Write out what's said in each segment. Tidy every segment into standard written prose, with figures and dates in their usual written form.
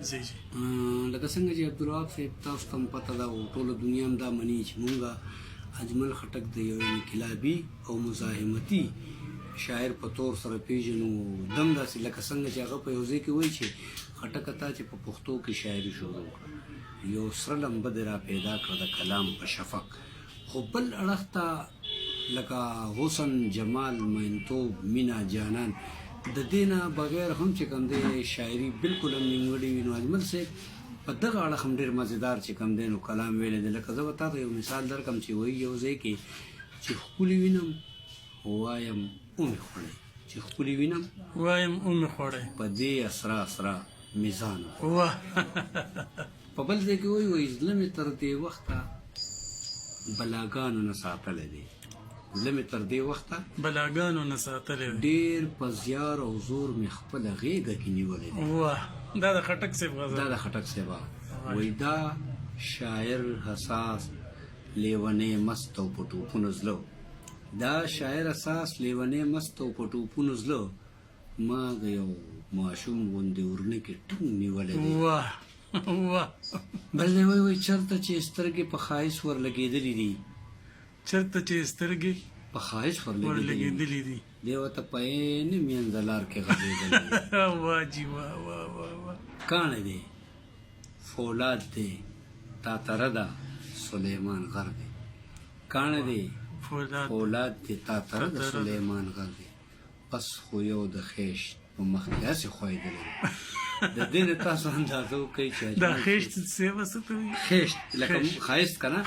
جی جی لکه څنګه چې عبدالوهاب صاحب تاسو ته هم پته ده او ټوله دنیا هم دا مني چې مونږه اجمل خټک د یو انقلابي او مزاحمتي شاعر په طور سره پیژنو. دم داسې لکه څنګه چې هغه په یو ځای کې وایي چې خټکه تا چې په پښتو کې شاعري شروع کړه یو سره لمبه دې را پیدا کړه د کلام په شفق. خو بل اړخ ته لکه حسن، جمال، مینتوب، مینا، جانان د دې نه بغیر هم چې کوم دی شاعري بالکل هم نیمګړې وي. نو اجمل صاحب په دغه اړخ هم ډېر مزېدار چې کوم دی نو کلام ویلی دی. لکه زه به تا ته یو مثال درکړم چې وایي یو ځای کې چې ښکلي وینم وایم اومې خوړی، چې ښکلي وینم وایم اومې خوړی په دې اسرا اسرا میزان. واه په بل ځای کې وایي زړه مې تر دې وخته بلاګانو نه ساتلی دی، زړه مې تر دې وخته بلاګانو نه ساتلی دی، ډېر په زیار او زور مې خپله غېږه کې نیولی دی. واه دا د خټک صاحب غزل، دا د خټک صاحب وایي دا شاعر حساس لیونی مست او په ټوپونو زلو، دا شاعر اساس لیونی مست او په ټوپونو زلو، ما د یو ماشوم غوندې ورنه کې ټینګ نیولی دی. واه واه بل دی وایي چېرته چې سترګې په ښایست ورلګېدلي دي، چېرته چې سترګې په ښایست ورلګېدلي ورلګېدلي دي، دی ورته په عین مینځلار کې غځېدلی دی. واه جي واه واه واه واه کاڼی دی فولاد دی تاتره ده سلیمان غر دی، کاڼی دی فولاد دی تاتره ده سلیمان غر دی، بس خو یو د خیشت په مخ کې هسې ښویېدلی دی. د دې نه تاسو اندازه وکړئ چې دا خیشت څه څه ته وایي؟ خیشت لکه ښایست که نه،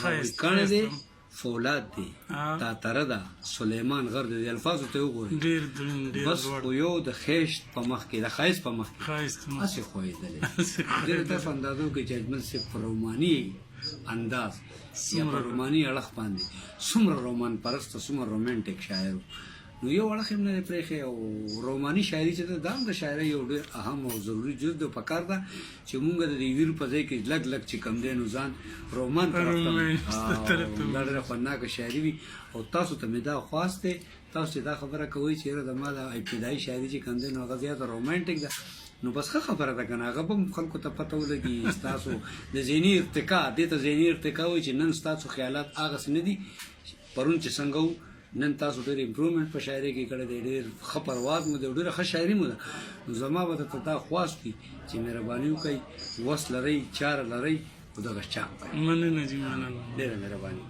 ښایست کاڼی دی فولاد دی تاتره ده سلیمان غر دی. د الفاظو ته وګورئ ډېر دروند، ډېر بس خو یو د خیشت په مخ کې د ښایست په مخ کې ښایست هسې ښویېدلی. دې نه تاسو اندازه وکړئ چې اجمل صاحب په روماني انداز یا په روماني اړخ باندې څومره رومان پرسته څومره رومانټیک شاعر و. نو یو اړخ یې نه دی پرېښی او روماني شاعري چې ده دا هم د شاعرۍ یو ډېر اهم او ضروري جز دی. پکار ده چې مونږ د دې ویر په ځای کې لږ لږ چې کم دی نو ځان رومان طرف ته دا ډېره خوندناکه شاعري وي. او تاسو ته مې دا خواست دی تاسو چې دا خبره کوئ چې یاره زما د ابتدایي شاعري چې کم دی نو هغه زیاته رومانټیک ده، نو بس ښه خبره ده که نه، هغه به هم خلکو ته پته ولګي. ستاسو د ذهني ارتقا دې ته ذهني ارتقا وایي چې نن ستاسو خیالات هغسې نه دي پرون چې څنګه وو، نن تاسو ډېر امپرومنټ په شاعرۍ کې کړی دی، ډېر ښه پرواز مو دی، ډېره ښه شاعري مو ده. نو زما به درته دا خواست وي چې مهرباني وکړئ، وس لرئ، چاره لرئ، خو دغه چاپ کړئ. مننه جي مننه، ډېره مهرباني.